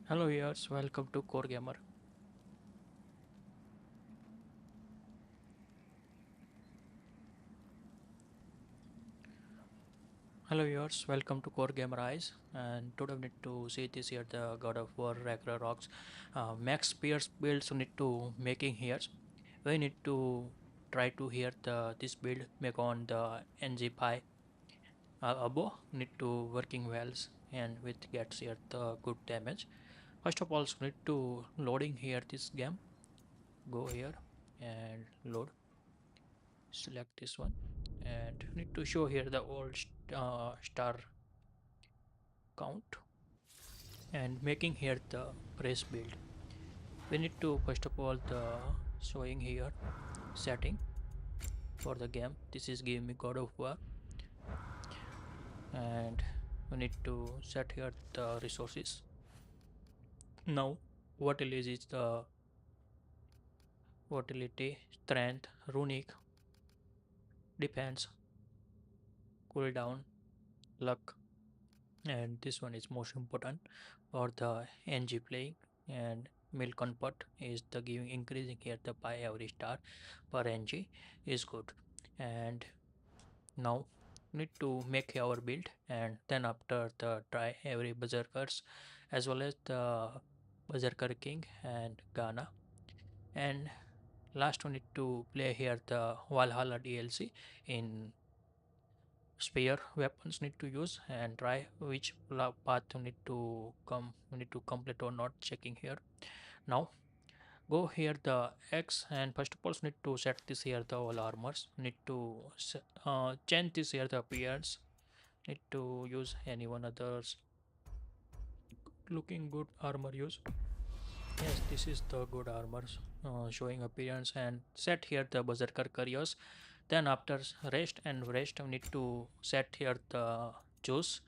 Hello viewers, welcome to Core Gamer. Hello viewers, welcome to Core Gamer Eyes. And today we need to see this here the God of War Ragnarok's Max Spears builds we need to making here. We need to try to hear the this build make on the NG5 above need to working wells and with gets here the good damage. First of all, we need to loading here this game. Go here and load. Select this one and need to show here the old star count and making here the press build. We need to first of all the showing here setting for the game. This is give me God of War, and we need to set here the resources. Now what is the volatility, strength, runic, defense, cooldown, luck, and this one is most important for the NG playing. And milk convert is the giving increasing here the by every star per NG is good. And now need to make our build, and then after the try every berserkers as well as the berserker king and Ghana. And last we need to play here the Valhalla DLC in spear weapons need to use and try which path you need to complete or not, checking here. Now go here the X, and first of all need to set this here the all armors, need to change this here the appearance, need to use any one others looking good armor use. Yes, this is the good armors showing appearance, and set here the berserker curious. Then after rest we need to set here the juice,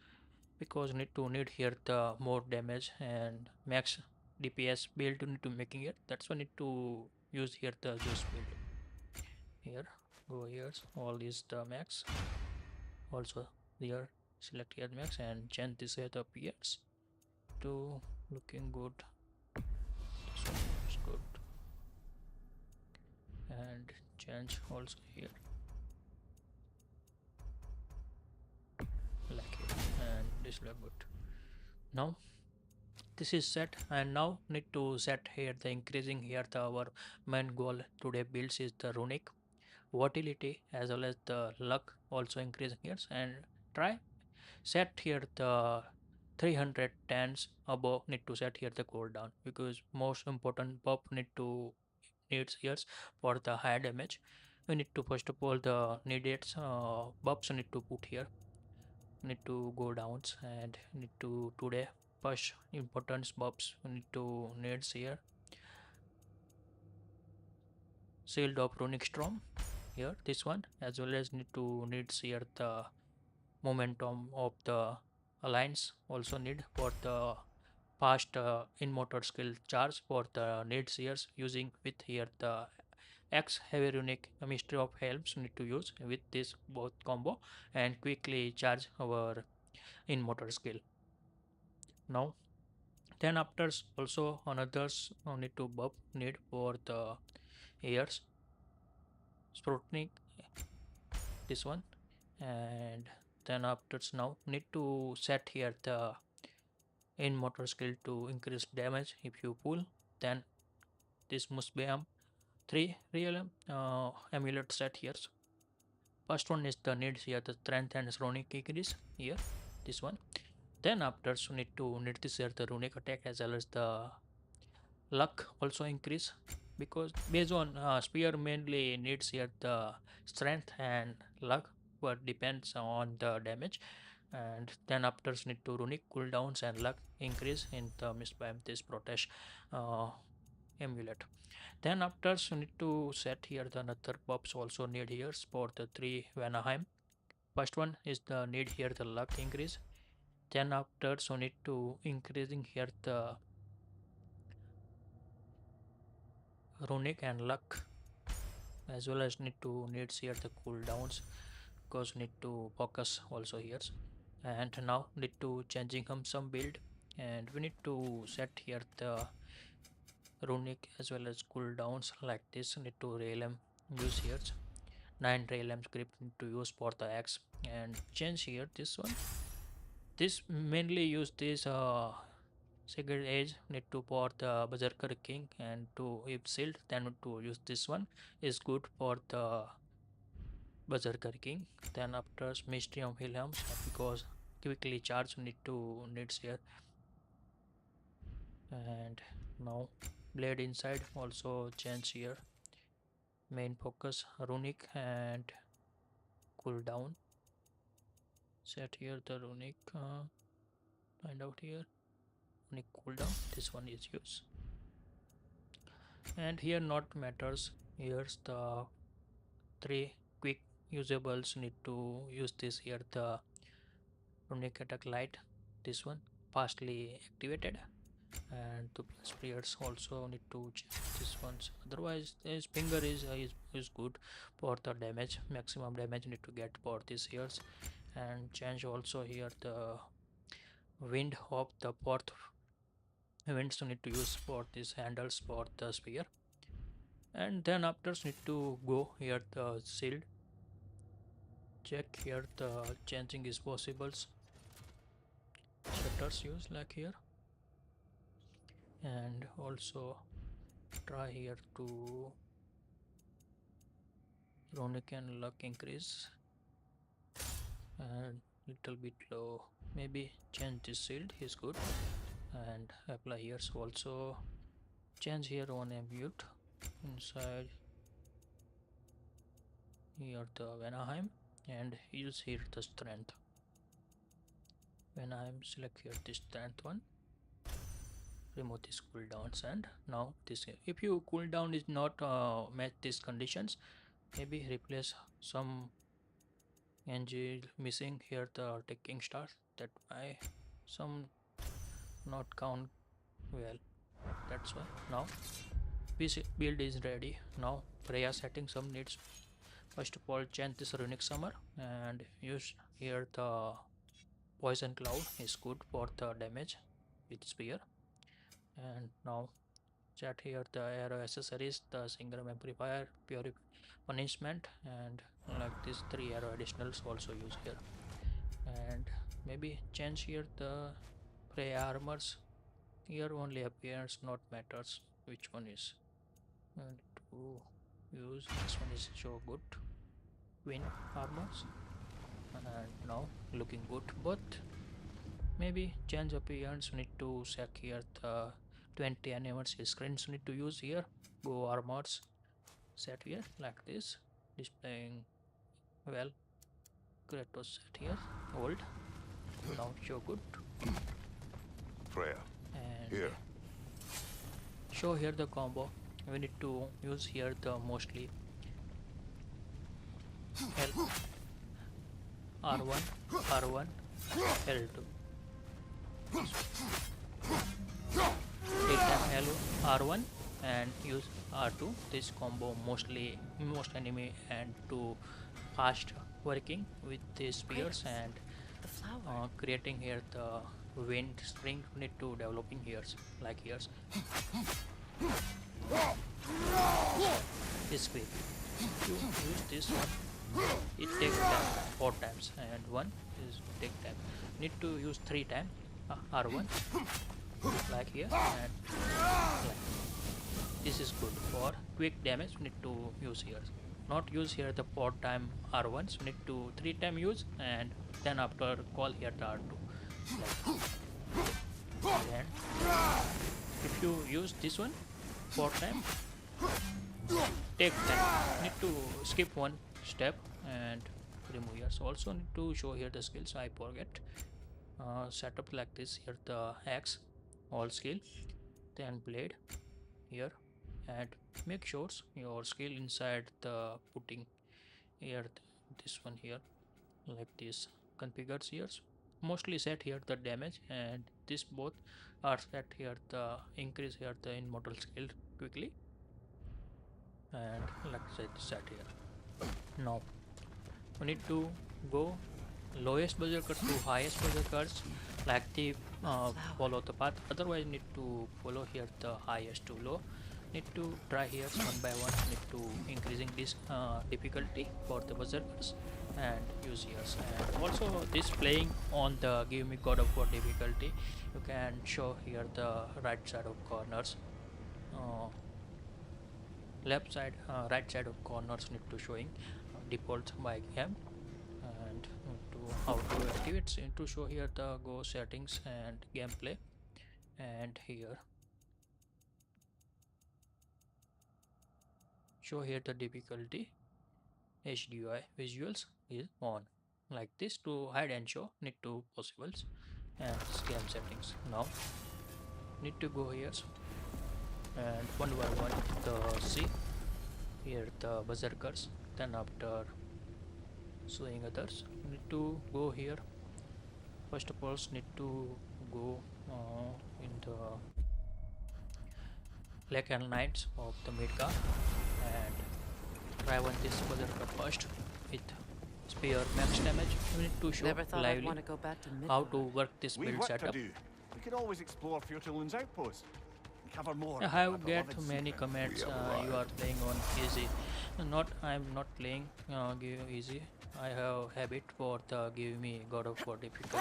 because need to need here the more damage and max DPS build to need to making it. That's why need to use here the juice build. Here go here, all is the max. Also here select here max and change this here the appears to looking good. This one is good, and change also here like it, and this look good. Now this is set, and now need to set here the increasing here the our main goal today builds is the runic volatility as well as the luck also increasing here, and try set here the 300 tens above need to set here the cooldown, because most important buff need to needs here for the high damage. We need to first of all the needed buffs need to put here, need to go downs, and need to today push importance buffs need to needs here. Shield of Runic Storm here, this one, as well as need to needs here the momentum of the alliance also need for the fast in-motor skill charge for the needs here, using with here the X heavy runic mystery of helms need to use with this both combo and quickly charge our in-motor skill. Now then after also another need to buff need for the ears scrutiny, this one. And then after now need to set here the in motor skill to increase damage if you pull. Then this must be 3 real amulet set here. First one is the needs here the strength and runic increase here, this one. Then after so need to need this here the runic attack as well as the luck also increase, because based on spear mainly needs here the strength and luck, but depends on the damage. And then after need to runic cooldowns and luck increase in the Muspelheim this protest uh, amulet. Then after need to set here the another buffs also need here for the 3 Vanaheim. First one is the need here the luck increase. Then after so need to increasing here the runic and luck, as well as need to needs here the cooldowns, because need to focus also here. And now need to changing some build, and we need to set here the runic as well as cooldowns like this. Need to realm use here 9 realm script need to use for the axe, and change here this one. This mainly use this Sacred Age need to pour the Berserker King, and to if shield then to use this one is good for the Berserker King. Then after Mystery of Wilhelms, because quickly charge needs here. And now blade inside also change here. Main focus runic and cooldown. Set here the runic. Find out here runic cooldown. This one is used. And here not matters. Here's the 3 quick usables need to use this here. The runic attack light. This one fastly activated, and the plus players also need to check this ones. Otherwise his finger is good for the damage, maximum damage need to get for this years. And change also here the wind of the fourth winds need to use for these handles for the spear. And then after need to go here the shield, check here the changing is possible, shutters use like here, and also try here to runic and luck increase and little bit low. Maybe change this shield is good, and apply here. So also change here on a mute inside here the Vanaheim, and use here the strength. Vanaheim, select here this strength one, remove this cooldowns, and now this if you cooldown is not match these conditions, maybe replace some angel missing here the taking stars, that why some not count well, that's why. Now this build is ready. Now Freya setting some needs. First of all change this runic summer and use here the poison cloud is good for the damage with spear. And now chat here the arrow accessories, the single amplifier, pure punishment, and like this 3 arrow additionals also use here. And maybe change here the prey armors, here only appears not matters which one is, and to use this one is so good queen armors, and now looking good. But maybe change appearance need to check here the 20 animals screens need to use here. Go armors set here like this, displaying well. Kratos set here old, now show good. Freya, And here. show here the combo. We need to use here the mostly L R1 R1 L2. Take time L R1 and use R2. This combo mostly most enemy and to fast working with the spears and The flower. creating here the wind string need to developing here like here. This quick. You use this one. It takes time 4 times, and one is take time. Need to use 3 times R1 like here, and like. This is good for quick damage. Need to use here. Not use here the 4 time R1. So need to 3 time use, and then after call here the R2. Like. And if you use this one 4 time, take time. Need to skip one step and remove here. So also need to show here the skills. I forget. Setup like this here the axe, all skill, then blade here, and make sure your skill inside the putting here this one here like this configures here. Mostly set here the damage, and this both are set here the increase here the immortal skill quickly, and like set here. Now we need to go lowest berserker to highest berserkers, like the follow the path. Otherwise need to follow here the highest to low. Need to try here one by one. Need to increasing this difficulty for the berserkers and use here. And also this playing on the give me God of War difficulty, you can show here the right side of corners, left side, right side of corners need to showing default by game, and to how to activate to show here the go settings and gameplay, and here show here the difficulty HDI visuals is on, like this. To hide and show need to possibles and game settings. Now need to go here and one by one the see here the berserkers, then after showing others need to go here. First of all need to go in the black and knights of the Midgard and try one this berserker first with spear max damage. You need to show lively how to work this build setup. We could always explore Fjotilund's outpost and cover more. I have get many comments you are playing on easy. Not, I'm not playing easy. I have habit for the give me God of War difficulty.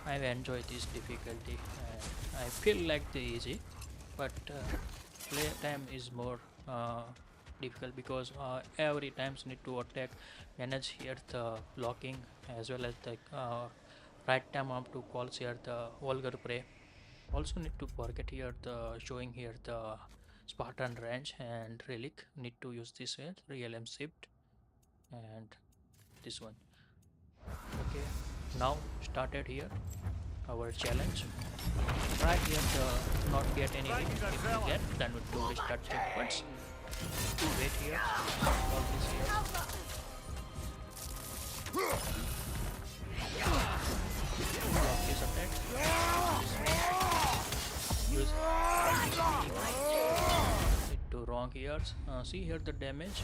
I enjoy this difficulty and I feel like the easy, but play time is more difficult because every times need to attack, manage here the blocking as well as the right time up to calls here the vulgar prey. Also need to forget here the showing here the Spartan range and relic. Need to use this here real M shift and this one. Okay, now started here our challenge. Try here to not get any hit. If you get, then we to restart checkpoints. Wait here, all this here. Block his attack. Use it to wrong here. See here the damage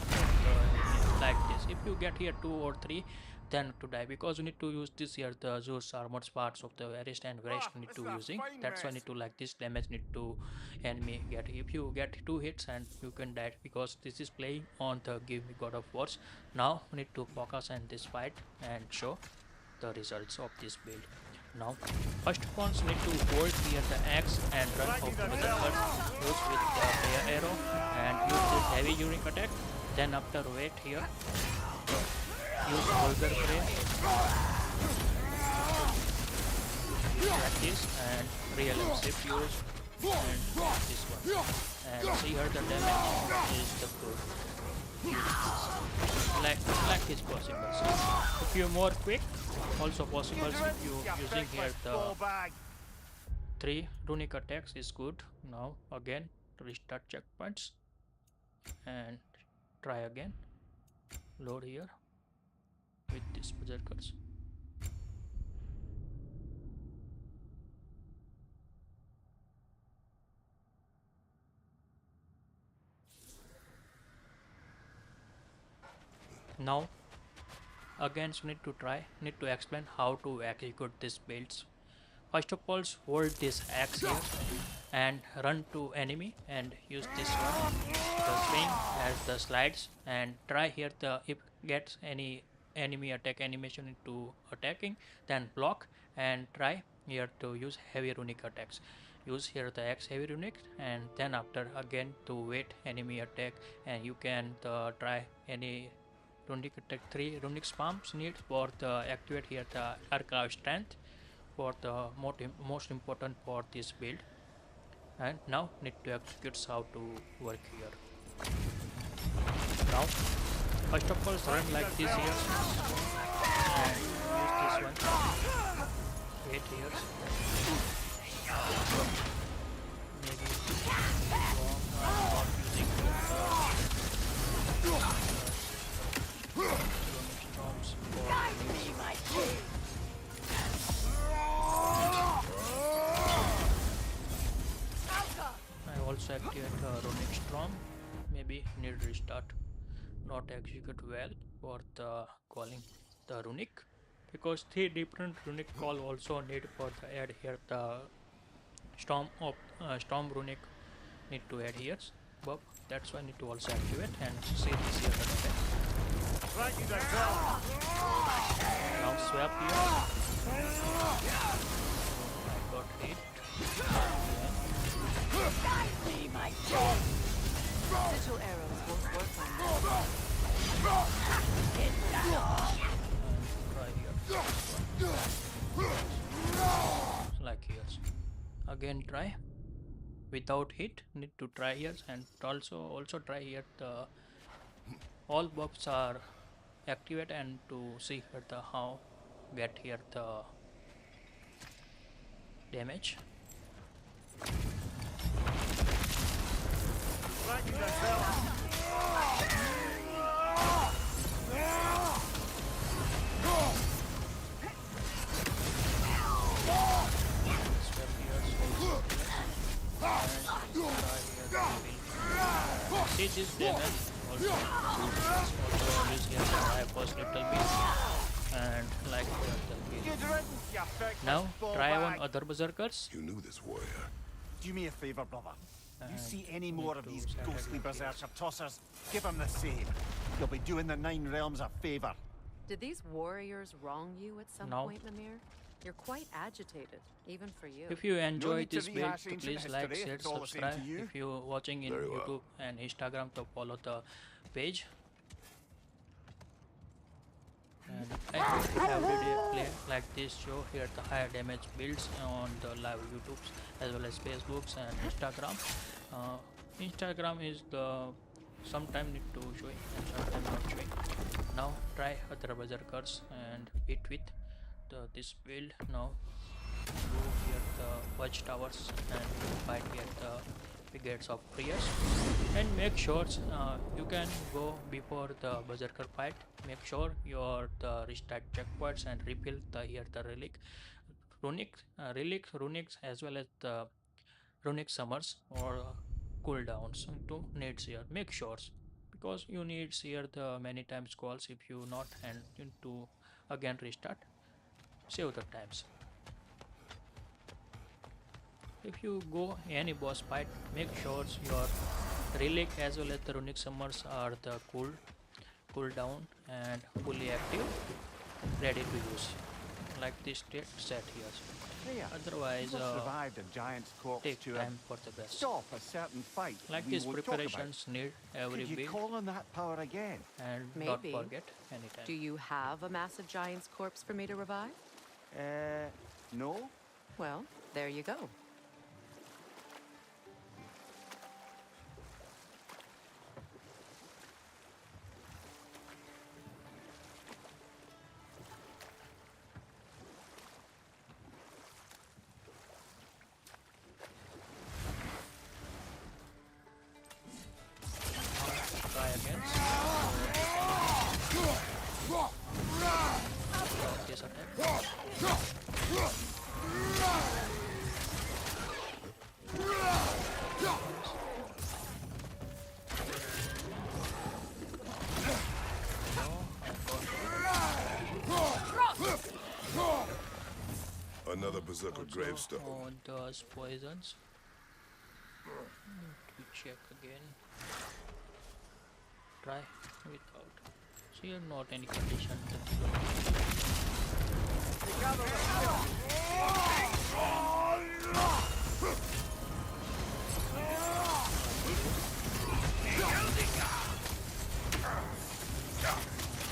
like this. If you get here 2 or 3, then to die, because you need to use this here the Zeus armored parts of the Varist and Varist need to using. That's why need to like this damage need to enemy get. If you get 2 hits and you can die, because this is playing on the give me God of Wars. Now we need to focus on this fight and show the results of this build. Now first of all need to hold here the axe and run of the berserker, use with the prayer arrow and use this heavy unique attack. Then after wait here, use vulgar prey like this and real M shift use and this one, and see here the damage is the good, like is possible. So if you more quick also possible, if you using here the 3 runic attacks is good. Now again restart checkpoints and try again, load here with these berserkers. Now again so need to try, need to explain how to execute these builds. First of all hold this axe here and run to enemy and use this one, the swing as the slides, and try here the if gets any enemy attack animation into attacking, then block and try here to use heavy runic attacks. Use here the X heavy runic and then after again to wait enemy attack, and you can try any runic attack. 3 runic spams need for the activate here the archive strength for the most important for this build. And now need to execute how to work here. Now first of all run like this here and use this one, wait here, maybe I'm not using storms for I also activate runic storm, maybe need restart. not execute well for the calling the runic, because 3 different runic call also need for the add here the storm runic need to add here buff. That's why I need to also activate and see this here the damage. Right, you down. Now swap here. I got hit. Be my friend. Sigil arrows won't work on that. Get down. Try here. Like here. Again try. Without hit, need to try here, and also try here the all buffs are activate and to see here the how get here the damage. Right, you down. Swap here, see this damage also use here the high first little bit and like the Good heal. riddance, you feckless Now try on ballbag. other berserkers You knew this warrior. Do me a favour, brother. You and see any need more of to these set ghostly it up here. berserker tossers, give them the same. You'll be doing the 9 realms a favour. Did these warriors wrong you at some No. point, Mimir? You're quite agitated, even for you. If you enjoy need to this build, rehash so ancient please like, history, share, it's all the same subscribe. to you. If you're watching in Very well. YouTube and Instagram, to follow the page. And I hope you have video play like this show here the higher damage builds on the live YouTubes as well as Facebooks and Instagram. Instagram is the sometime need to showing and sometime not showing. Now try other berserkers and hit with this build. Now go here the watchtowers and fight here the brigades of prayers, and make sure you can go before the berserker fight. Make sure your the restart checkpoints and refill the here the runics as well as the runic summers or cooldowns to needs here. Make sure because you need here the many times calls if you not and you need to again restart, save the times. If you go any boss fight, make sure your relic as well as the runic summers are the cooldown and fully active, ready to use. Like this state set here. Hey, Otherwise, you must revived a giant's corpse take to time for the best. stop a certain fight Like we these won't talk about. preparations need every Could you build, call on that power again? and Maybe. don't forget anytime. Do you have a massive giant's corpse for me to revive? No? Well, there you go. Try again. This attack. Another berserker Also gravestone. on those poisons. To check again. Try without. So you're not any condition that you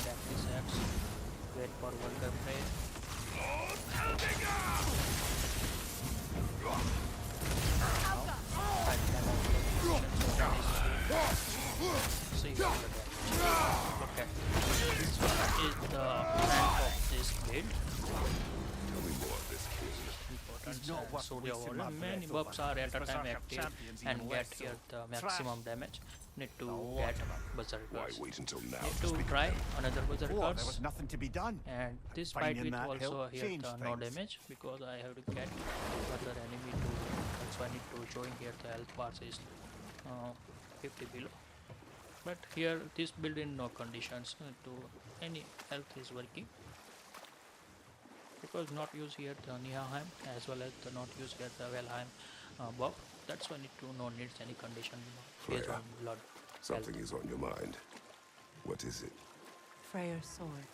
practice X. Wait for one frame. See the damage. Okay. This one is the rank of this build. Tell me more of this king. Important. He's not worth Surya wasting Warrior. my Many breath buffs over. are at His a time berserker active champions and even get less here so. the maximum damage. Need to lot get of them. Why berserkers. wait until now? Need to to speak of try them? another Oh, there berserkers. was nothing to be done. And this Finding fight with that also hilt here changed the no things. damage because I have to get other enemy to, also I need to showing here the health bars is 50 below. But here this build in no conditions to any health is working, because not use here the Nihilheim as well as the not use here the Valheim buff. That's why need to no needs any condition based Freya, on blood Something health. is on your mind. What is it? Freyer's sword.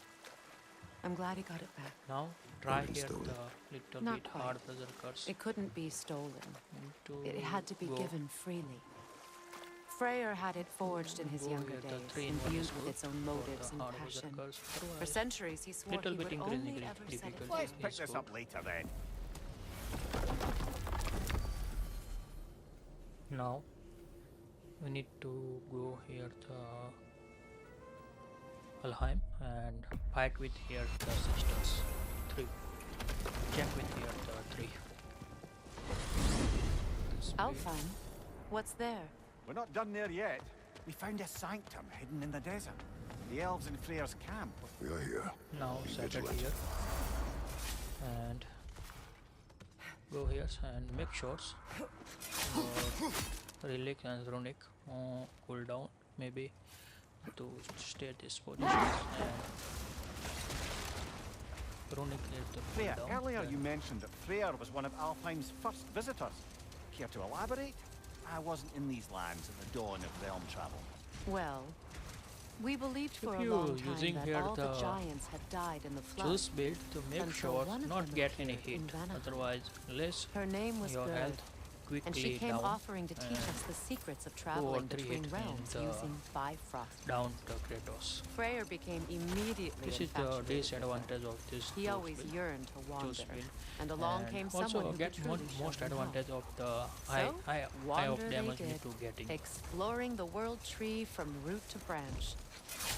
I'm glad he got it back. Now try been here stolen. the little Not bit quite. hard Berserkers. It couldn't be stolen. Need It had to be go given freely. Freyr had it forged in his go younger here the days, 3 in 1 imbued is with good its own for motives the and hard passion. Berserkers. For Otherwise, centuries, he swore little he bit would increasing only ever set it difficulty. free. Let's pick is this good. up later then. Now we need to go here the Valheim and fight with here the sisters 3. Check with here the 3. This way. Alfheim? What's there? We're not done there yet. We found a sanctum hidden in the desert. The elves in Freyr's camp. We are here. Now Be set it vigilant. here and go here and make sure your Relic and Runic cool down maybe to stay at this position, and Runic is the cool Freya, down. earlier then you mentioned that Freyr was one of Alfheim's first visitors. Care to elaborate? I wasn't in these lands at the dawn of realm travel. Well, we believed for If a you long time using that here all the the giants had died in the flood. choose build to make until sure one of not them get any appeared in hit, Vanaheim. otherwise less Her name was your Gerd, health quickly and she came down offering to teach and us the secrets of or traveling three between hit in realms the using Bifrost. down to Kratos. Freyr became immediately This is the infatuated with her. disadvantage of this He choose always build. yearned to Choose wander, build. and along And came also someone who get could truly show most him how. advantage of the So, high of wander they damage did, need to getting. exploring the world tree from root to branch.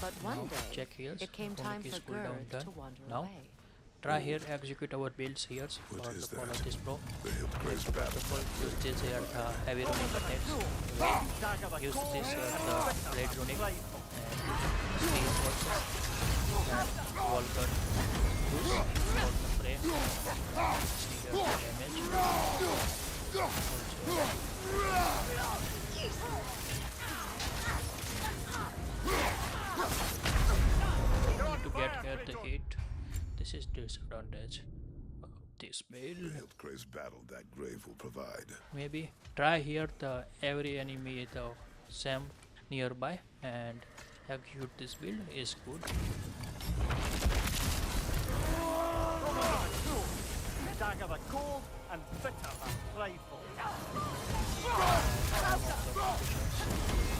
But one Now day, check here. it came Runic time is for cooldown Gerd done. to wander Now away. try here execute our builds here for What the is follow that? this pro. The Hilt Grace First battle. of all, use this here the heavy runic attacks. Dagger the Use cold this here and the bitter red runic rifle. and steel also. And Walker boost for the frame. See here the damage. Also to get here the hit. This is disadvantage of this The build. Hilt Grace battle that grave will provide. Maybe try here the every enemy the same nearby and execute this build is good. Dagger the cold and bitter rifle.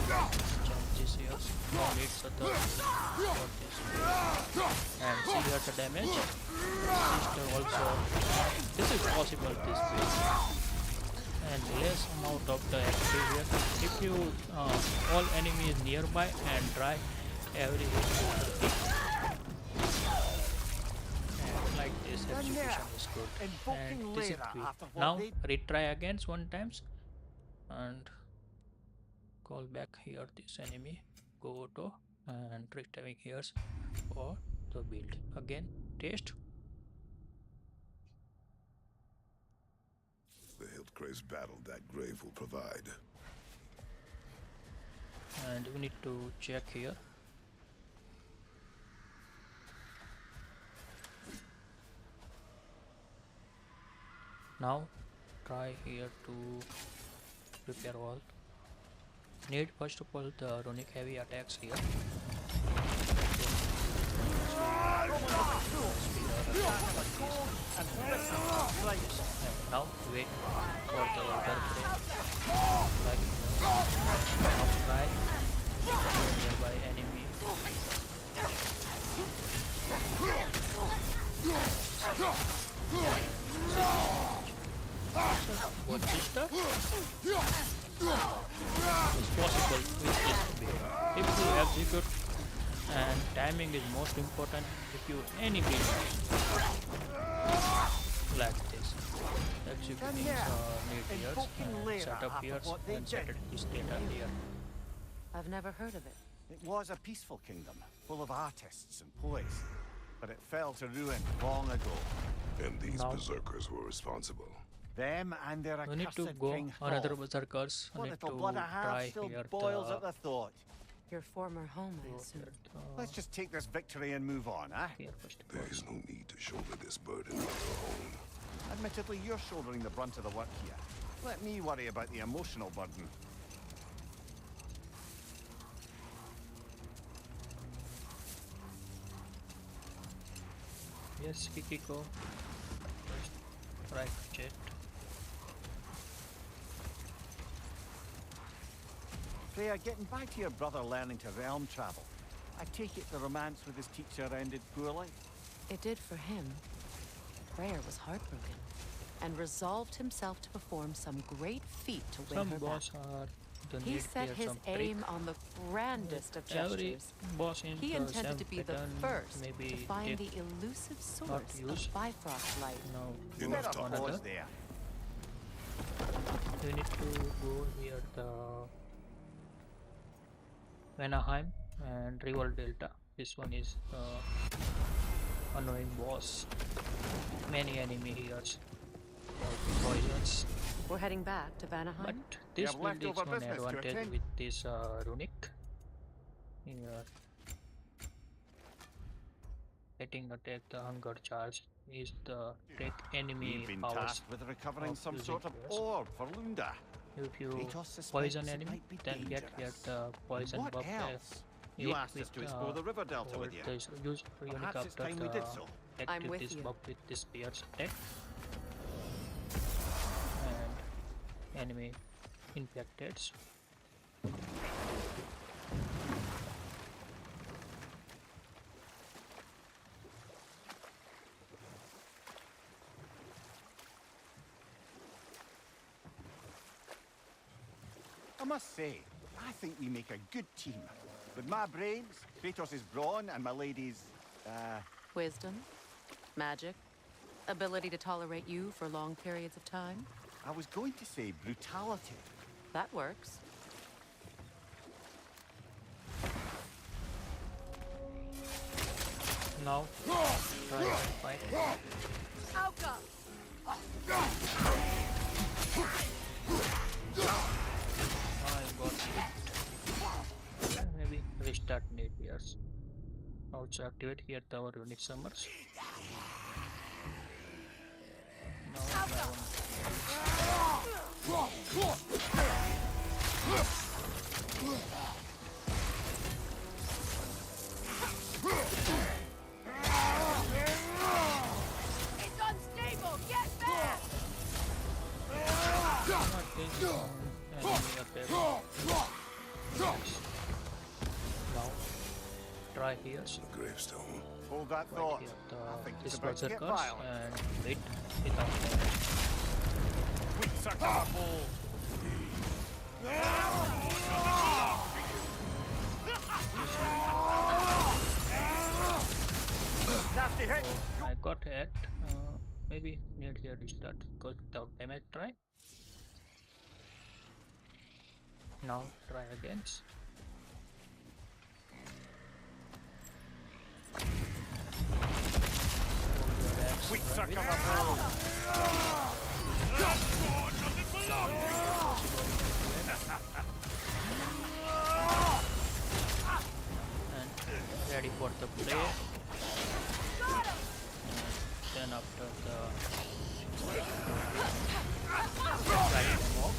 Changes here. No need for the for this build. And see here the damage. Sister also. This is possible this build. And less amount of the XP here. If you all enemies nearby and try every hit with the hit. And like this execution is good. Invoking And this is Lyra quick. after what Now they retry again one times and call back here this enemy. Go to and retrieving here for the build. Again test. The Hilt Grace battle that grave will provide. And we need to check here. Now try here to prepare all. Need first of all the runic heavy attacks here. And now wait for the order frame. Like now try nearby enemy. What sister? It's possible with this build. If you execute and timing is most important if you any build like this. Executing need years Invoking Lyra set up after years what they and set did. it this data here. I've never heard of it. It was a peaceful kingdom, full of artists and poets, but it fell to ruin long ago. And these Now- berserkers were responsible. Them and their We need accursed to go king another Hrólf. berserkers What need little to blood I have try still here boils the at the thought. Your former home, I go assume. here the Let's just take this victory and move on, eh? here first of There all. is no need to shoulder this burden on your own. Admittedly, you're shouldering the brunt of the work here. Let me worry about the emotional burden. Yes, Kikiko. First, right jet. Freya, getting back to your brother learning to realm travel. I take it the romance with his teacher ended poorly? It did for him. Freyr was heartbroken and resolved himself to perform some great feat to win Some her back. boss are the He need set here his some trick. aim on the grandest of Every gestures. boss in He the intended same to be the pattern first maybe to find take the elusive not source use. of Bifrost light. Now You go better to pause another. there. You need to go here the Vanaheim and Rival Delta. This one is annoying boss. Many enemy here. Poisons. We're heading back to Vanaheim. But this have build is leftover one business to advantage attend. with this runic. Here, getting attack the hunger charge is the take enemy We've been powers. tasked with recovering of some using sort of powers. orb for Lunda. If you Kratos suspects poison it enemy, might be then get here dangerous. the poison What buff. else? You asked us to explore the river delta with you. Use runic Perhaps it's after time we the did so. attack I'm with with this you. buff with this spears attack. And enemy infected. I must say, I think we make a good team. With my brains, Kratos' brawn, and my lady's, Wisdom, magic, ability to tolerate you for long periods of time. I was going to say brutality. That works. Now try to fight. I got hit. Maybe restart need years. Also activate here our unique summers. Now down. It's unstable! Get back! Not this enemy attack. Now try here. The gravestone. Hold that Right thought. here I think this it's about to get Berserkers violent. and wait without damage. Quick circular ball. Nasty hit. I got hit. Maybe need here restart because without damage try. Now try again. Quick circular ball. And ready for the play. And then after the right mob,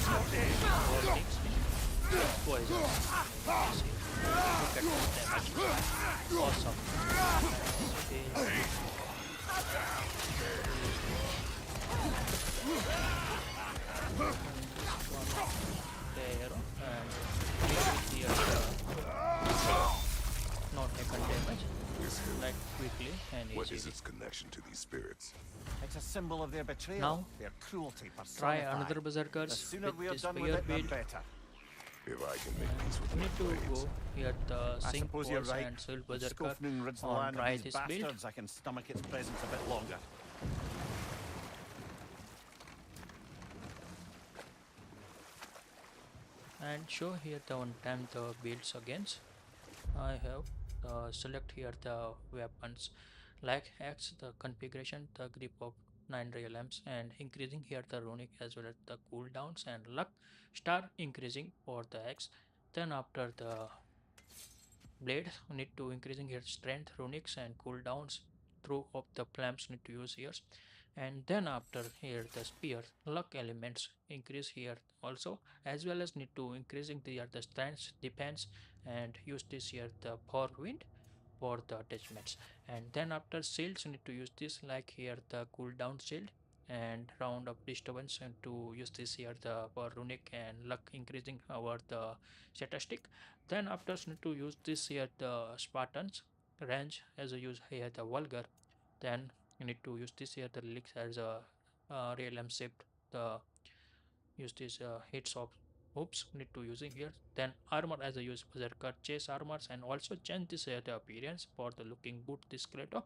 vortex poison. See, look at the damage. Awesome. Okay. There and here not taken damage like quickly and What is easily. its connection to these spirits? It's a symbol of their betrayal, Now, their cruelty Try personified. another The berserkers sooner with we are this done with spear it, the build. better. If I can make peace with You my need to blades. go here the I sync suppose you're boss right. and shield If berserker Skofnung rids the on land try of these this build. bastards, I can stomach its presence a bit longer. And show here the one time the builds against. I have select here the weapons like X the configuration the grip of 9 realms and increasing here the runic as well as the cooldowns and luck star increasing for the X. Then after the blade need to increasing here strength, runics and cooldowns through of the flames need to use here. And then after here the spear luck elements increase here also, as well as need to increasing the strength defense and use this here the for wind for the attachments. And then after shields need to use this like here the cooldown shield and round of disturbance, and to use this here the for runic and luck increasing our the statistic. Then after need to use this here the Spartans range as a use here the vulgar. Then you need to use this here the Relics as a realm shift, the use this hits of hoops need to using here. Then armor as a use berserker chase armors, and also change this the appearance for the looking good this Kratos.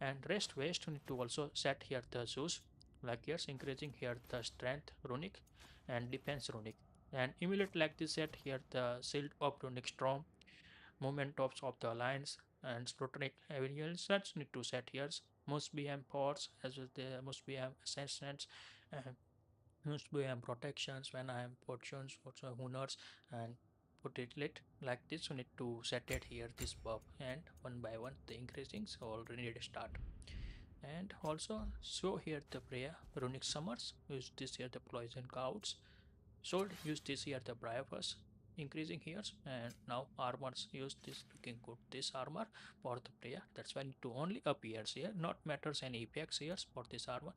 And rest waist need to also set here the shoes like here increasing here the strength runic and defense runic. And emulate like this set here the shield of runic storm, movement of the alliance and scrutinic evaluations need to set here. Muspelheim force as well the Muspelheim assassins and Muspelheim protections when I am fortunes also honors, and put it lit like this. You need to set it here this buff, and one by one the increasing, so already need to start. And also show here the prayer runic summers, use this here the poison clouds, sword use this here the Briarfus increasing here. And now armors use this looking good this armor for the prayer, that's why need to only appears here, not matters any effects here for this armor.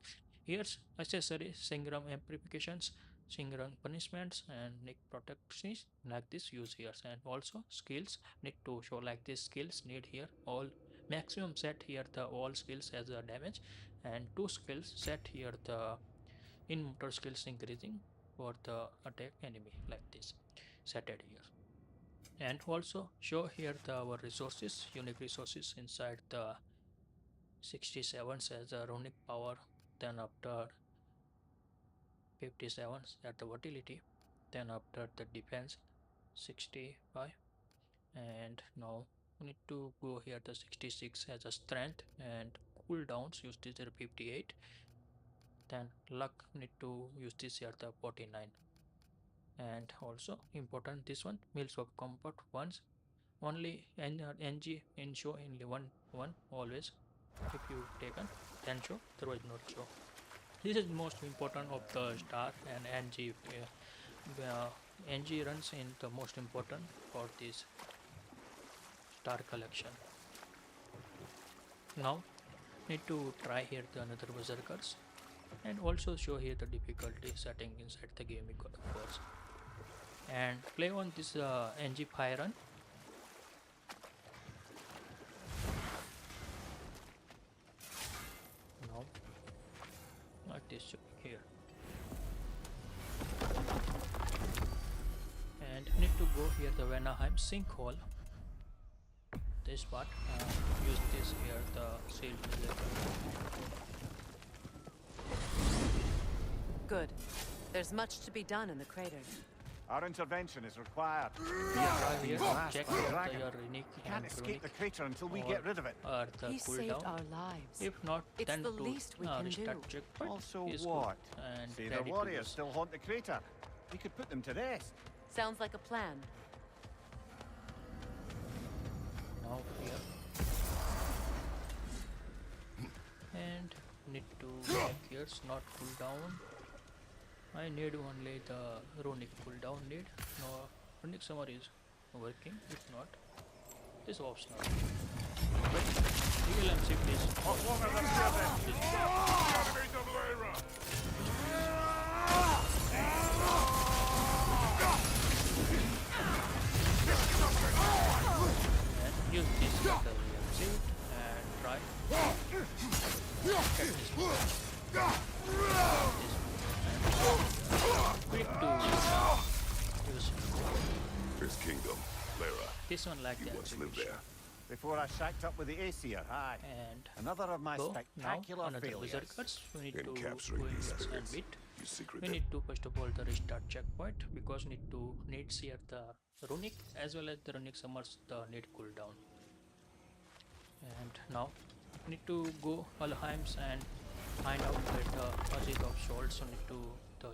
Here's accessory Singram amplifications, Singram punishments and nick protections like this use here. And also skills need to show like this, skills need here all maximum set here the all skills as a damage, and two skills set here the in motor skills increasing for the attack enemy like this set it here. And also show here the our resources, unique resources inside the 67 as a runic power. Then after 57 at the volatility, then after the defense 65, and now we need to go here the 66 as a strength, and cooldowns use this at 58. Then luck need to use this here the 49. And also important this one meals of comfort once only ng in show only one always, if you taken then show otherwise not show. This is most important of the star, and ng runs in the most important for this star collection. Now need to try here the another berserkers, and also show here the difficulty setting inside the game of course, and play on this ng fire run. Now like this here, and need to go here the Vanaheim sinkhole this part, use this here the shield. Good. There's much to be done in the crater. Our intervention is required. Try here Blast check by the your dragon. unique We can't and escape runic the crater until we or- get rid of it. or the He saved cooldown. our lives. If not, It's then the to least we can restart do. checkpoint Also is what? good and Say the ready to warriors use. still haunt the crater. We could put them to rest. Sounds like a plan. Now here, and need to check here's not cooldown. I need only the runic cooldown need. No, runic summer is working. If not, this optional. But real MC is What longer than service? Enemy double era! and use this as the real shield and try. Get this one. Quick to use This kingdom, Lara, this one like you that. once lived there. Before I shacked up with the Aesir, aye. And Another of my go now spectacular another failures. berserkers. We need In to capturing go in these here and spirits, beat. you secret We need to first of all the restart checkpoint, because needs here the runic as well as the runic summers the need cooldown. And now need to go Valheims and find out where the Ajit of Swords. So need to the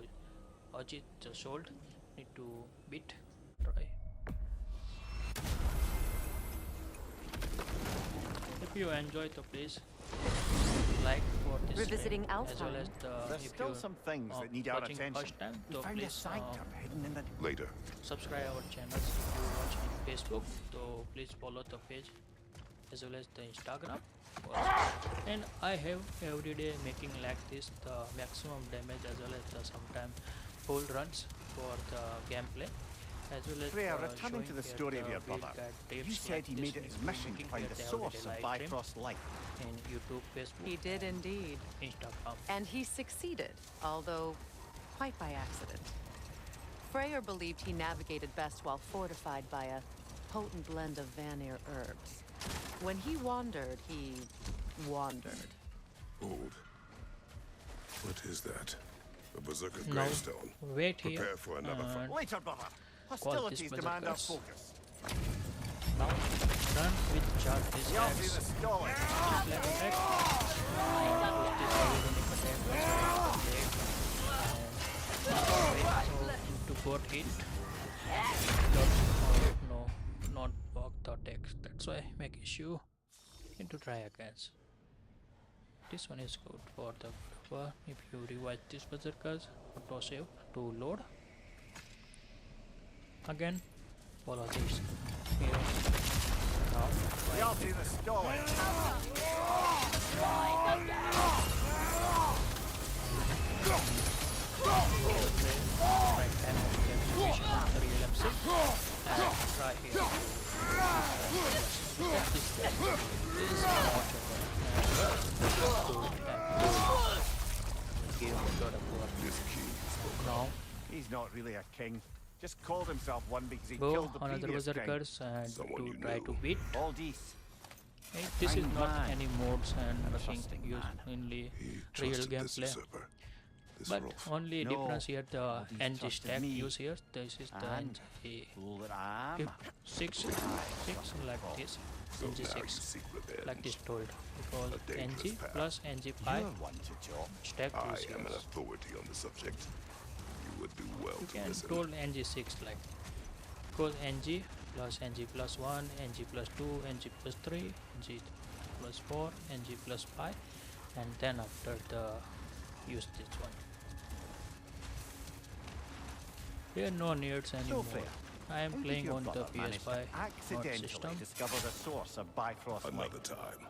Ajit the Sword need to beat, try. you enjoy the please like for this Revisiting stream, as well as Alfheim. the There's if still you some things that need our watching attention. first time, We so found a please sanctum hidden in the... Later. subscribe our channels. If you watch on Facebook, so please follow the page as well as the Instagram. And I have every day making like this the maximum damage as well as the sometime full runs for the gameplay, as well as Freya, returning to the showing story of the your build brother, guide you tips said like he this made it his in mission to making find the the everyday source of live stream Bifrost light. in YouTube, Facebook, He did indeed. Instagram. And he succeeded, although quite by accident. Freyr believed he navigated best while fortified by a potent blend of Vanir herbs. When he wandered, he wandered. Hold. What is that? A Berserker's No, gravestone. wait here. Prepare for another fight. And Later, brother. Hostilities demand our berserkers. focus. now run with charge this Y'all see the axe. skull. This left attack. And use this ironic attack also with the blade. And into got hit. No, not block the attacks. That's why make issue. Need to try again. This one is good for the developer. If you revive this berserkers, auto save to load. Again, follow this here. Now, Y'all see the skull. right time of the execution of the real MC and try here to get this guy. This is not give God of War. This king spoke. Now He's not really a king. Just called himself one because he go killed the another previous king. berserkers and Someone to you try know. to beat. All these. Hey, this is Kind not man. any modes and And a nothing trusting used man. mainly He real trusted this gameplay. usurper. This But Hrólf. only No, difference here the all these NG trusted stack me. use here. This is the And NG fool that I am. 6 like this. So now you NG6 seek revenge. like this told because A dangerous NG path. plus NG5 You're one to chop. stack I use am an here. authority on the subject. You would do well You to can listen. told NG6 like because NG plus 1, NG plus 2, NG plus 3, NG plus 4, NG plus 5, and then after the use this one. There are no needs anymore. fair. I am How did playing your on the brother manage to PS5 mod accidentally system. discover the source of Bifrost light? Another time.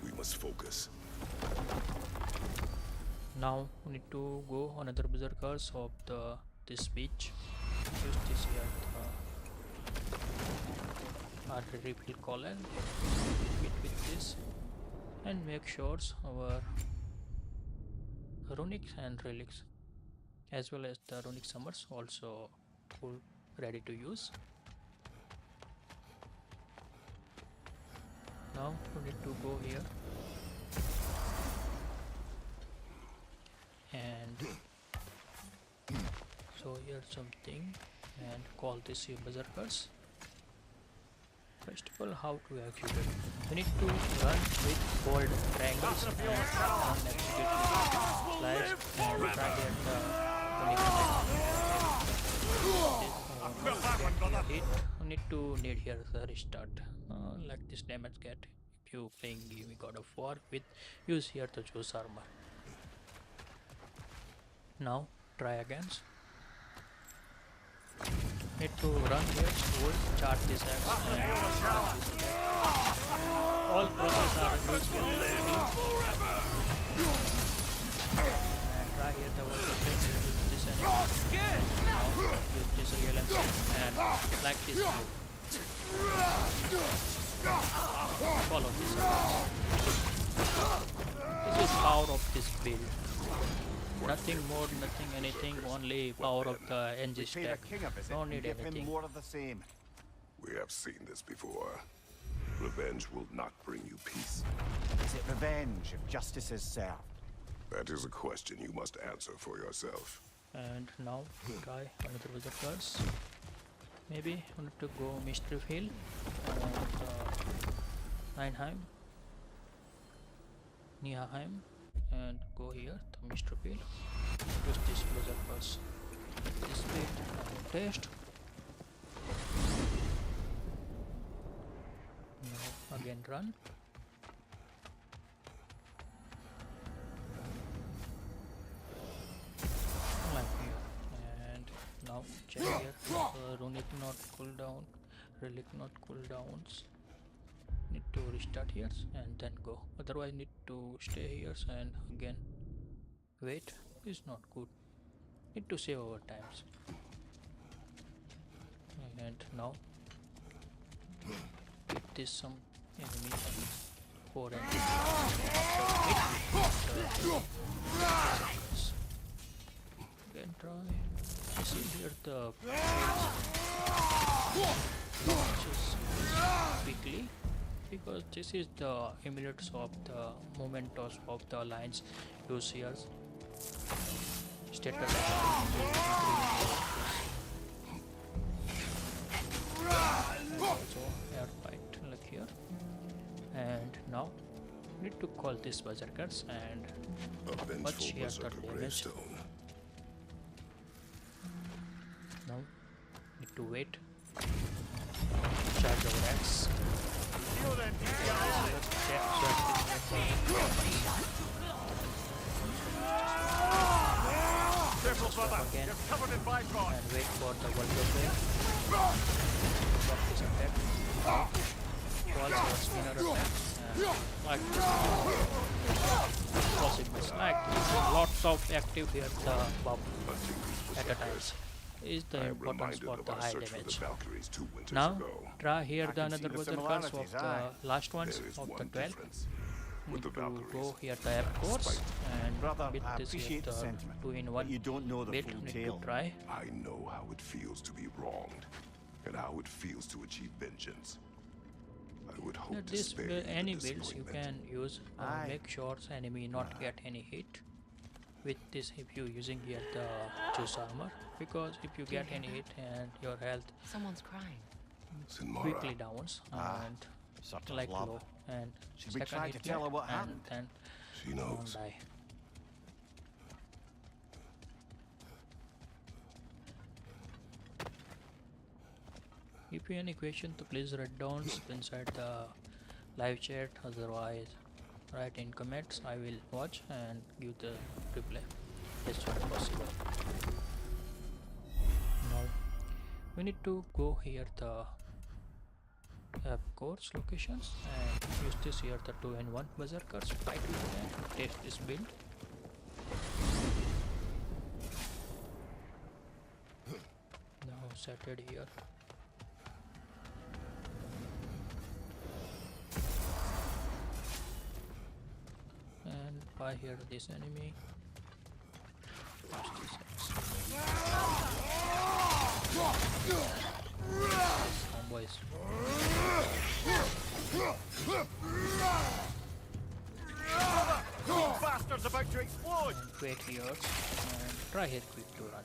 We must focus. Now we need to go another berserkers of the this beach. Use this here the artillery field column. Hit with this and make sure our runics and relics as well as the runic summers also full ready to use. Now we need to go here and so here something and call this here berserkers. First of all, how to execute it? We need to run with bold triangles and execute slides and try get the hit. We need to need here the restart. Like this damage get if you playing God of War with use here the Zeus armor. Now try again. Need to run here, hold, charge this axe and charge this attack. All process are used with and try here the water use this enemy. Now use this real MC and like this move. Follow this attack. This is power of this build. Nothing more, nothing anything, only power of the NG We pay the stack. king a visit No and need give him anything. more of the same. We have seen this before. Revenge will not bring you peace. Is it revenge if justice is served? That is a question you must answer for yourself. And now try another berserkers. Maybe I need to go Mystery Hill and Vanaheim, Nihheim, and go here the Mystery Hill. Use this berserkers. This bit and test. Now again run. relic not cooldowns. Need to restart here and then go. Otherwise need to stay here and again wait. Is not good. Need to save our times. And now hit this some enemy and for enemy. Again try. You see here the launches quickly because this is the amulets of the mementos of the alliance use here. Status also air fight like here. And now need to call this berserkers and watch here the damage. Now need to wait. Charge our axe. Again and wait for the Valkyrie. Drop this attack. Calls our spinner attack and like this. Possible like lots of active here the buff at a time. Is the importance for the high damage. Now try here the another berserkers of the last ones of the 12. Need to go here the app course and with this here the 2-in-1 bit need to try. I know how it feels to be wronged and how it feels to achieve vengeance. I would hope to This spare you any the builds you disappointment. can use make sure enemy not get any hit with this if you using here the choose armor, because if you get any hit and your health Someone's crying. quickly downs and Sutter's like love. low and Should we second try hit to tell her get what and happened? then She knows. die. If you have any question to please write down inside the live chat, otherwise write in comments. I will watch and give the reply as soon as possible. Now we need to go here the course locations and use this here the 2-in-1 berserkers fight with them to test this build. Now set it here. And by here this enemy. Watch this boys. Bastard's about to explode! And wait here and try here quick to run.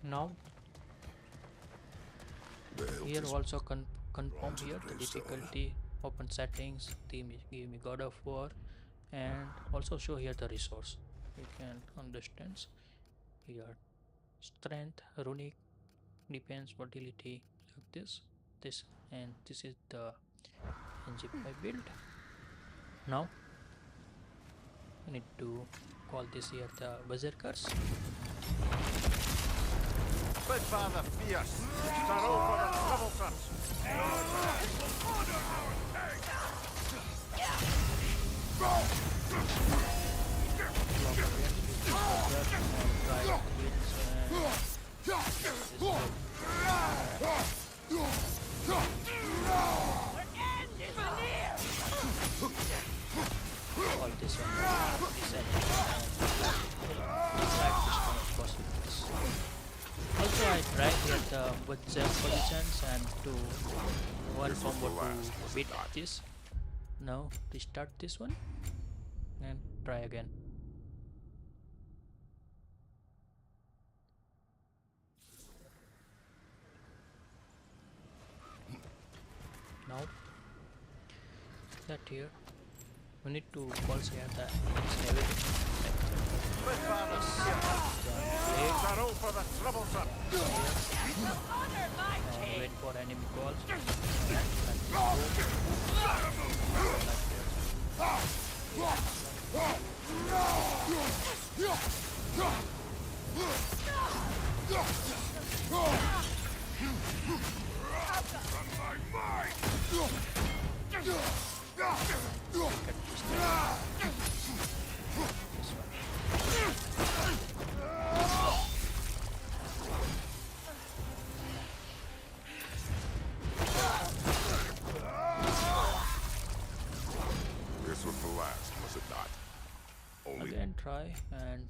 Now here also confirm here the difficulty, open settings, give me God of War, and also show here the resource. You can understand here strength, runic, defense, fertility, like this, and this is the NG5 build. Now I need to call this here the berserkers. Big father fierce. Hrólf for the troublesome. All this one, also I tried here the with jump positions and to one combo to beat this. Now restart this one and try again. Now that here we need to also add the everything. With Valkyrie Spear. Throw for the troublesome. Honor my king! Wait for enemy calls. This was the last, was it not? Only Again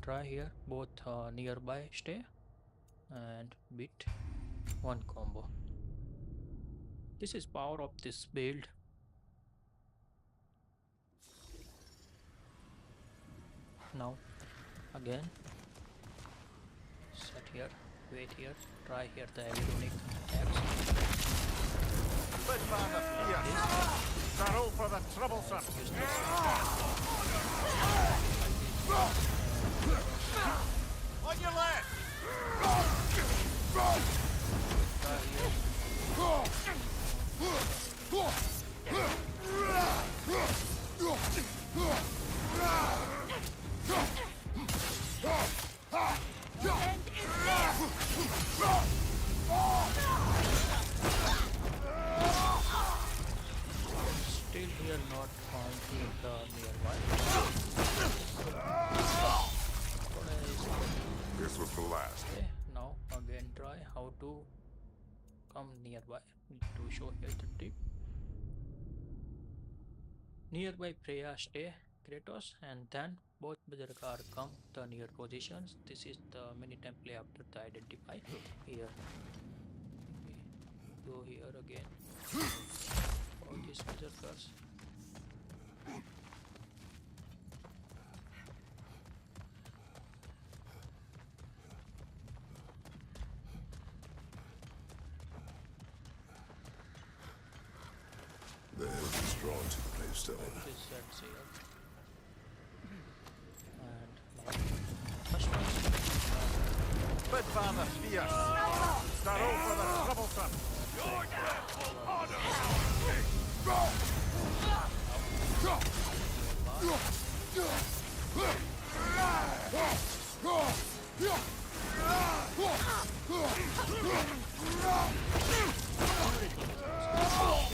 try here both nearby stay and beat one combo. This is power of this build. Now again set here, wait here, try here the ironic attacks. With Valkyrie Spear. Throw for the troublesome. Use this On your left. try here. Still here not found in the nearby. this was the last. Okay, now again try how to come nearby. Need to show here the tip. Nearby Freya stay Kratos and then both Berserkers come the near positions. This is the mini template after the identify here. Okay, go here again. All these Berserkers. The hilt is drawn to the gravestone. This sets here. And now first one. With Valkyrie Spear. Throw for the troublesome.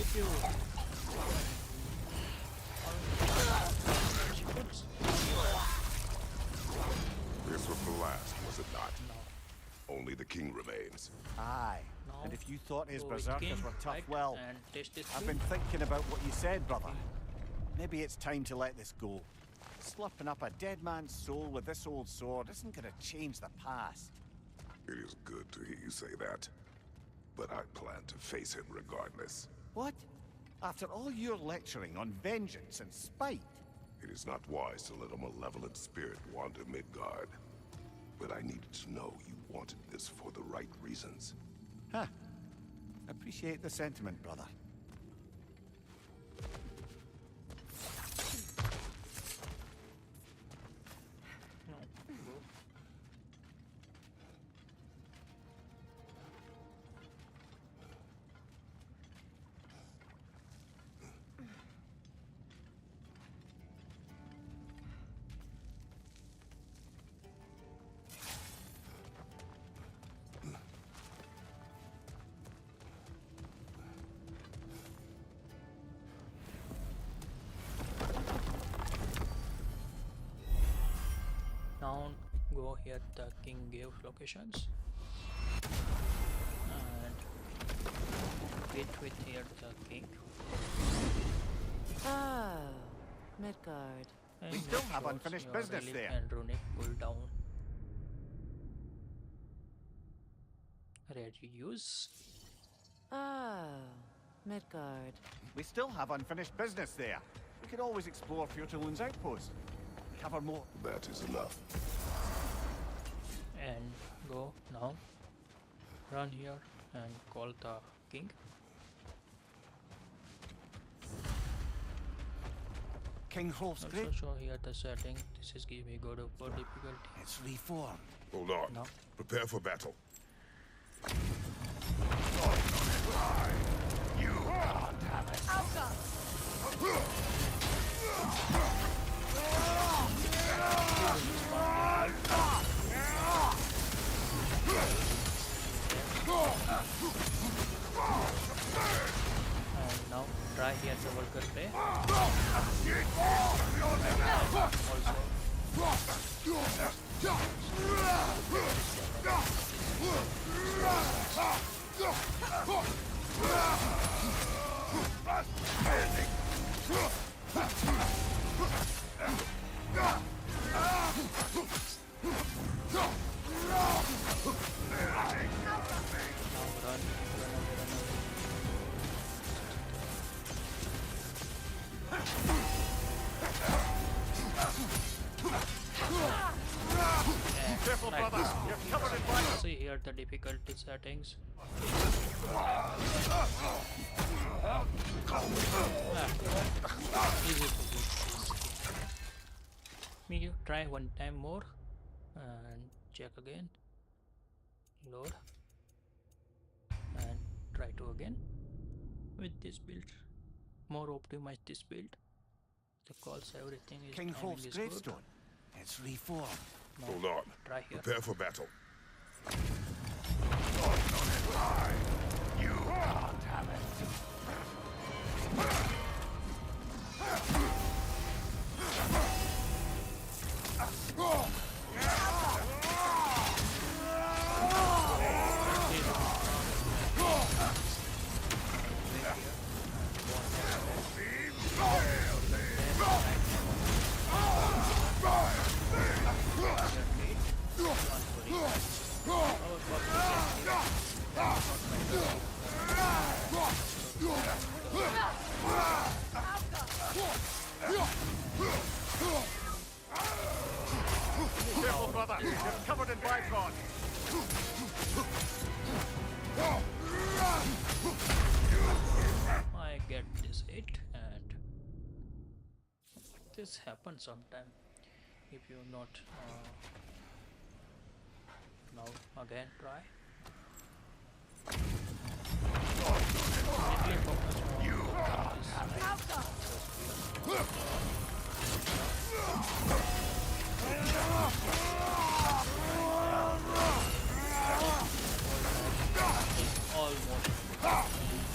If you This was the last, was it not? Only the king remains. Aye. now And if you thought his go with berserkers king, were tough, right, well, and test this I've skill. been thinking about what you said, brother. Maybe it's time to let this go. Slurping up a dead man's soul with this old sword isn't going to change the past. It is good to hear you say that. But I plan to face him regardless. What? After all your lecturing on vengeance and spite? It is not wise to let a malevolent spirit wander Midgard. But I needed to know you wanted this for the right reasons. Huh. Appreciate the sentiment, brother. No, go. Now go here the king gave locations and hit with here the king. Oh, Midgard. And We still make have sure unfinished your business relic there. and runic cooldown ready use. Oh, Midgard. We still have unfinished business there. We could always explore Fjotun's outpost. Cover more. That is enough. And go now. Run here and call the king. King Hrólf's Also great. show here the setting. This is giving me God of War difficulty. It's reformed. Hold on. No. Prepare for battle. And now try here the Valkyrie play. Now run away. Careful, Like brother. this. You're covered in blood. See here the difficulty settings. Easy to beat this game. Me try one time more and check again. Load and try to again with this build. More optimize this build. The calls, everything is King timing Hrólf's is good. gravestone. It's reformed. Now Hold on. try here. Prepare for battle. Careful, brother. You're covered in bipod. I get this hit, and this happens sometime if you not now again try. Mainly focus on this almost.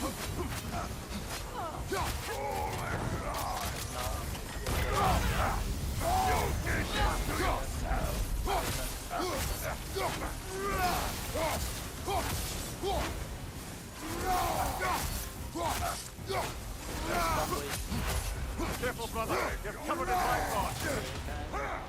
Careful, brother. You're covered in bipod.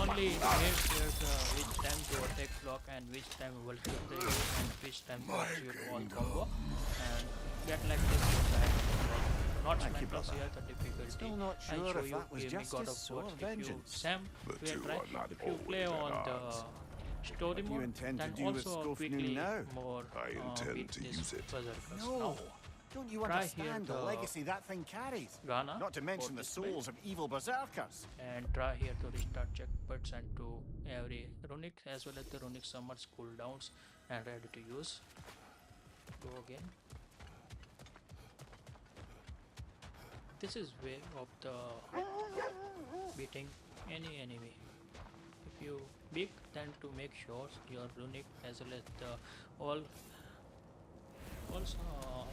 Only hits here which time to attack block and which time Valkyrie play and which time to execute all combo and get like this not Thank you, smackers brother. here the difficulty. Still not I sure show if you that was give me justice God of War. or If you vengeance. Sam The we two try are not if you play always at on the odds. story What do you mode intend to then do with also Draupnir quickly now? more I intend beat to this use it. Berserkers. No. Now, Don't you Try here understand the the legacy that thing carries? Ghana Not to mention the for this build. souls of evil berserkers. And try here to restart checkpoints and to every runic as well as the runic summers cooldowns and ready to use. Go again. This is way of the beating any enemy. If you big, then to make sure your runic as well as the all are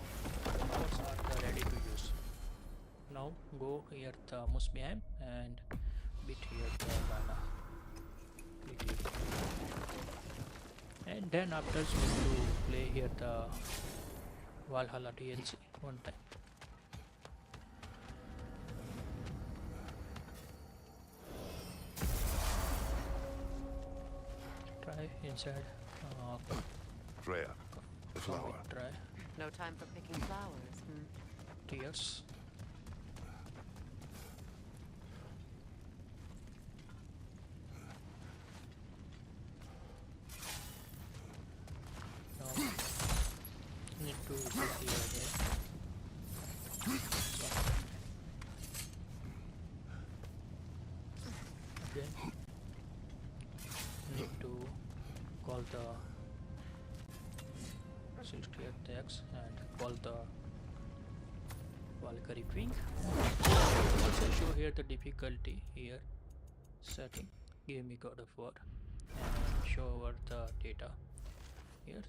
ready to use. Now go here the Muspelheim and beat here the Ghana. Beat it. And then after we to play here the Valhalla DLC one time. Try inside. Freya, the flower. Try No time for picking flowers. tears. again. Need to call the Silky attacks and call the Valkyrie Queen. Also show here the difficulty here setting. Give me God of War and show over the data. Here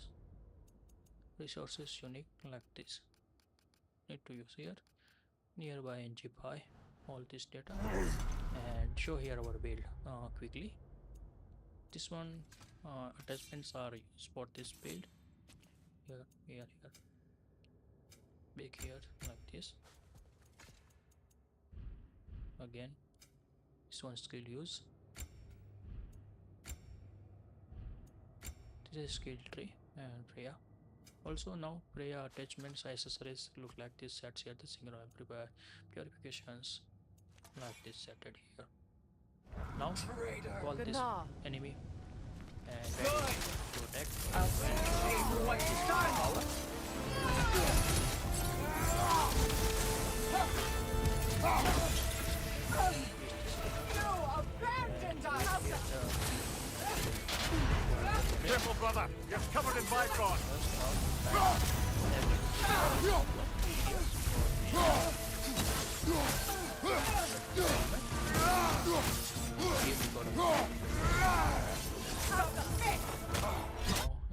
resources unique like this. Need to use here nearby and zip all this data and show here our build quickly. This one attachments are used for this build. Here, big here like this. Again, this one skill use. This is skill tree and Freya. Also now Freya attachments accessories look like this. Sets here the single amplifier purifications like this setted here. Now call this Gná. enemy and ready to attack. I'll pay for what you've done! You abandoned us! Careful, brother! You're covered in Bifrost!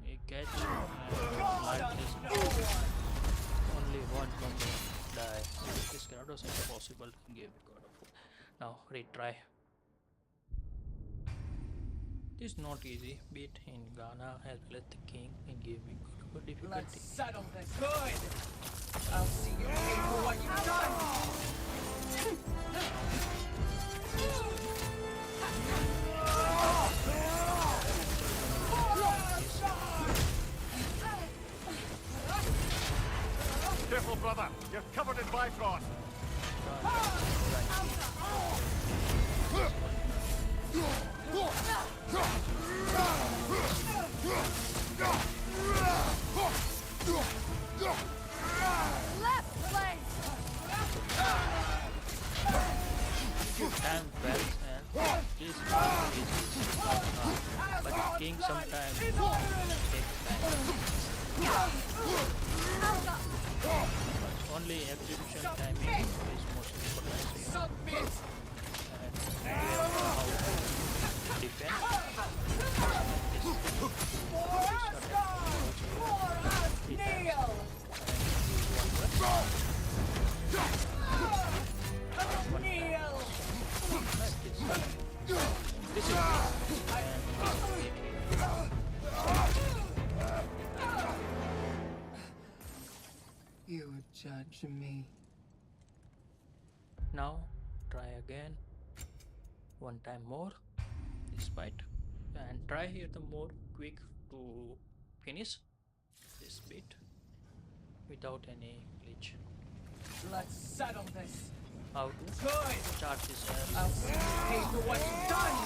He catch like this. Only one combo die. This Kratos is impossible to give God of War. Now retry. This is not easy. Beat in Ghana as well as the king in gaming God of War difficulty. Let's settle this good! I'll see you pay for what you've done! Careful, brother! You're covered in Bifrost! Left leg! Time well and this but king sometimes takes time. Only execution timing is most important here. Submit! And how to defend. Kneel! Kneel! This is You would judge me. now try again one time more this fight and try here the more quick to finish this bit without any glitch. Let's settle this. How to Good! charge this I'll see you pay for what you've done!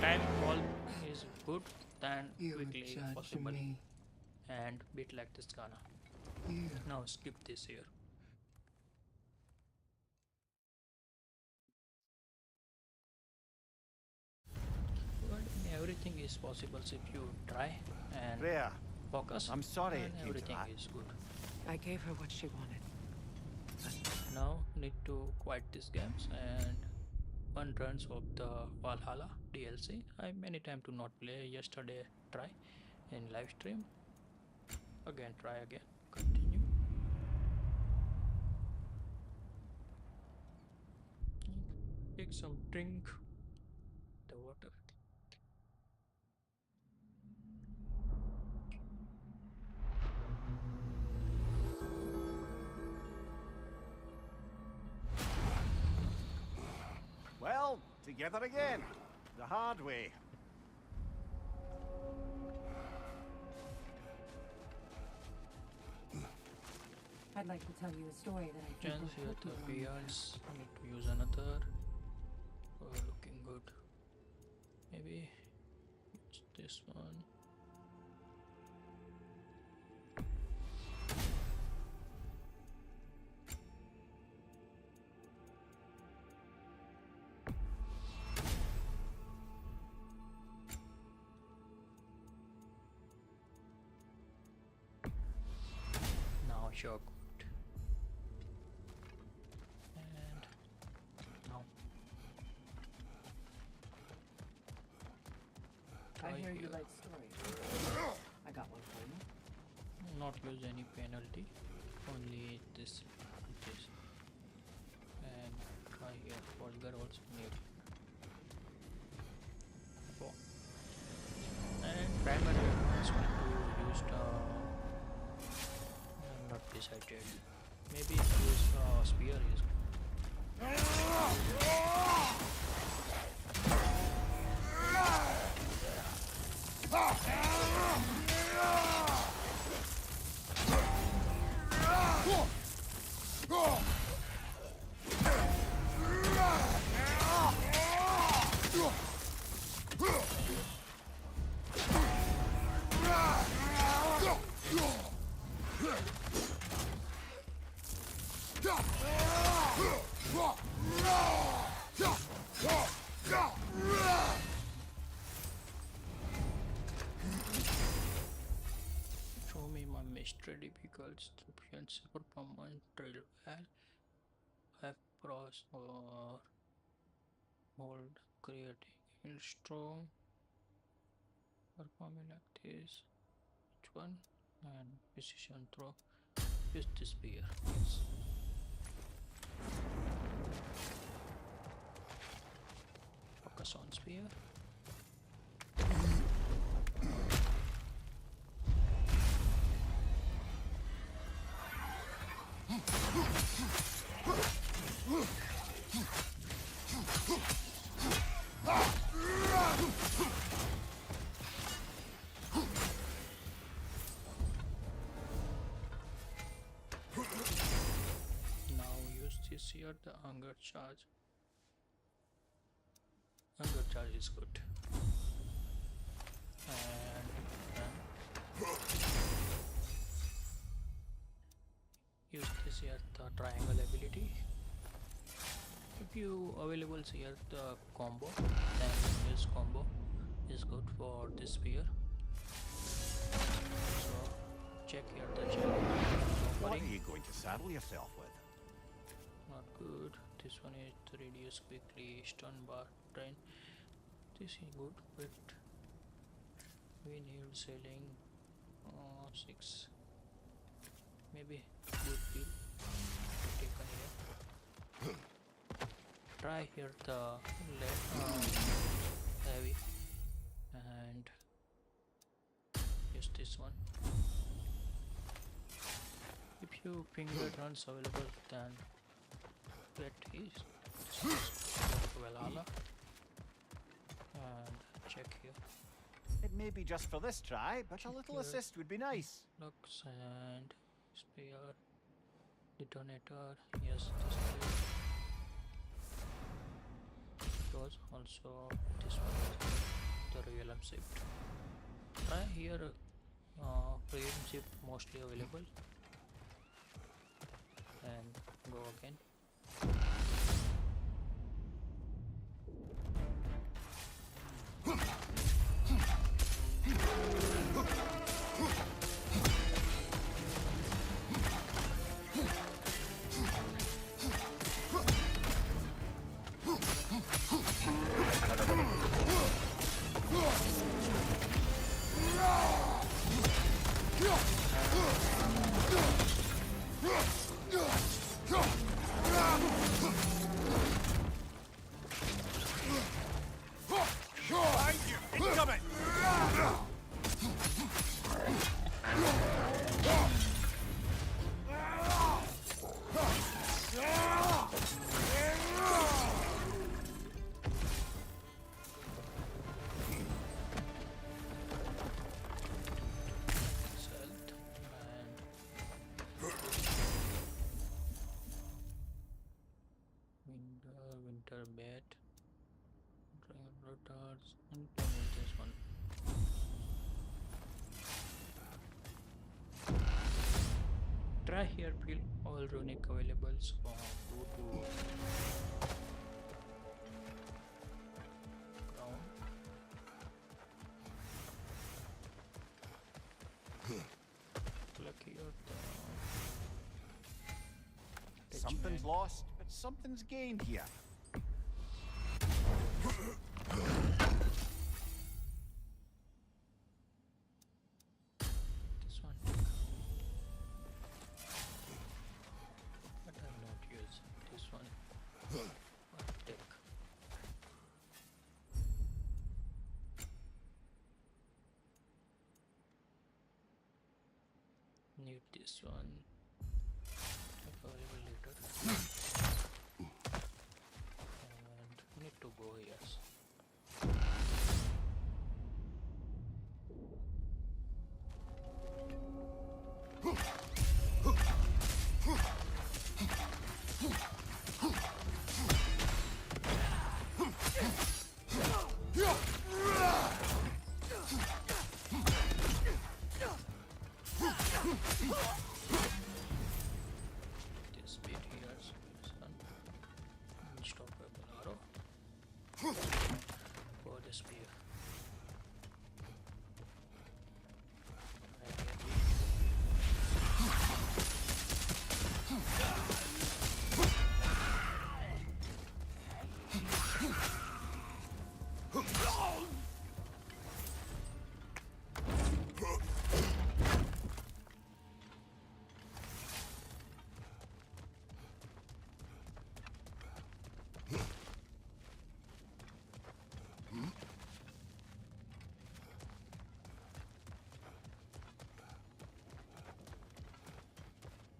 Time call is good than You would quickly judge possible me. and bit like this Ghana. You. Now skip this here. But everything is possible if you try and Freya, focus. I'm sorry and it came to everything that. is good. I gave her what she wanted. Now need to quit these games and one runs of the Valhalla DLC. I many time to not play. Yesterday try in live stream. Again try again. Continue. Take some drink. The water. Together again. The hard way. I'd like to tell you a story that I think Chance will here help the you along PRs. Need to use another. Oh, looking good. Maybe it's this one. Now you're good. And now I try hear you here. like stories. I got one for you. Not use any penalty, only this, and try here. Vulgar also need 4. And primary advancement to use I'm not decided. Maybe use spear is show me my mystery difficult champions performance drill well have pros or hold creating heal strong performing like this which one and precision throw use this spear yes. Focus on spear. Now use this here, the hunger charge. Hunger charge is good. And use this here, the triangle ability. If you available here the combo, then this combo is good for this spear. So check here the challenge. What are you going to saddle yourself with? Not good. This one is to reduce quickly stun bar drain. This is good, but we need selling 6. Maybe good deal taken here. Try here the heavy and use this one. If you finger runs available, then that is Valhalla and check here. It may be just for this try, but a little Here. assist would be nice. Lux and spear detonator. Yes, this is because also this one is the realm shift. Try here realm shift mostly available and go again. Yes, and don't need this one. Try here, fill all runic availables from 2 to ground. Click here. Something's lost, but something's gained here. This one. But I will not use this one. But take. Need this one. Available later. And need to go yes. This bit here is unstoppable arrow for the spear.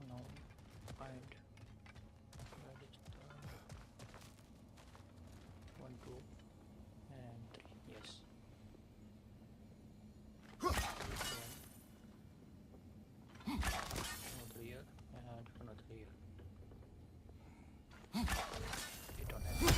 Now find where is the 1, 2 and 3. Yes. Another here and another here. We don't have here.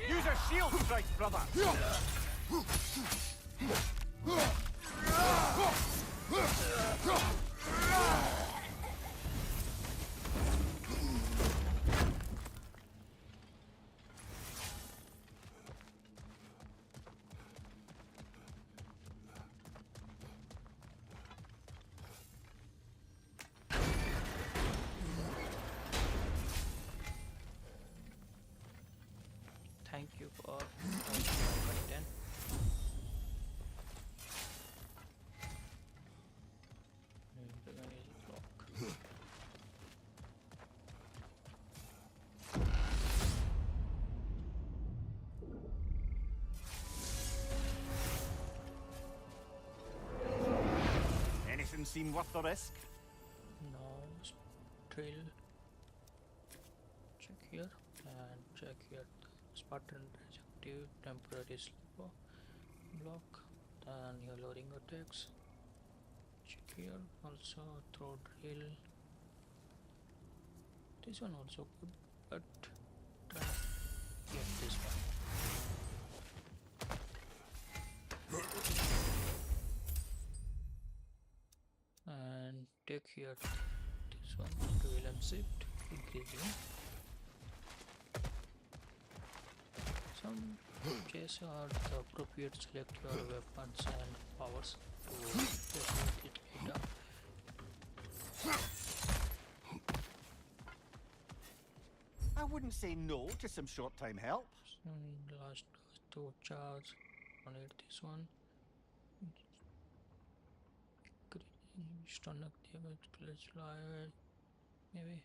Use a shield strike, brother! Thank you for watching my content. And the guy is lock. Anything seem worth the risk? Now trail. Check here and check here. Spartan rejective temporary slow block. Then your loading attacks. Check here also throw drill. This one also good, but try get this one. And take here this one drill and shift increasing. Some chests are the appropriate select your weapons and powers to detonate it later. I wouldn't say no to some short-time help. Last to charge on it this one. Stomach damage plus live maybe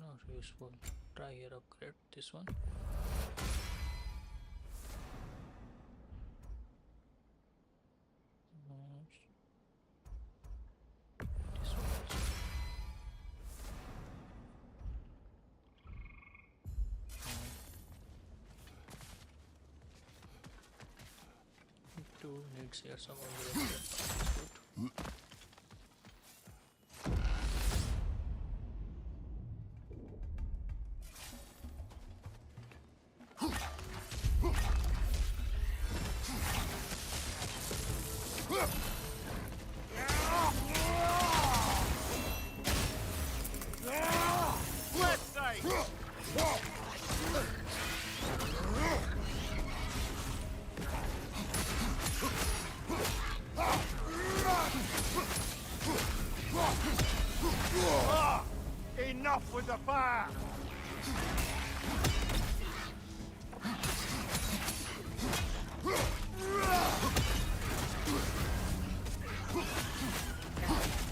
not useful. Try here upgrade this one. This one. to need here some of the good. Left side! Enough with the fire!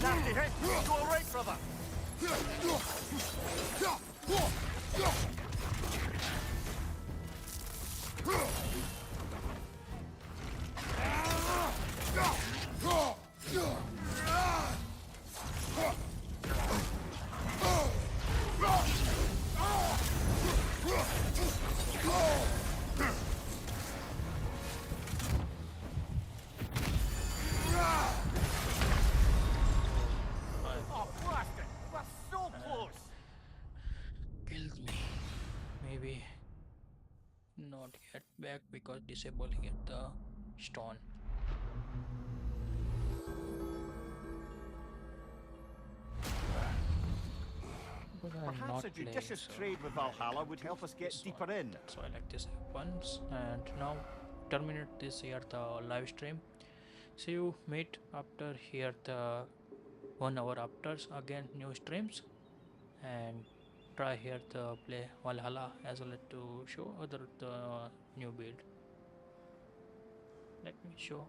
Nasty hit! You alright, brother? Oh, blast it! We're so close! Killed me. Maybe not yet back because disable here the stone. But I'm Perhaps not a judicious playing, so trade with Valhalla would help us get this deeper one. in. So I like this once, and now terminate this here the live stream. See you meet after here the 1 hour after again new streams, and try here to play Valhalla as well to show other the new build. Let me show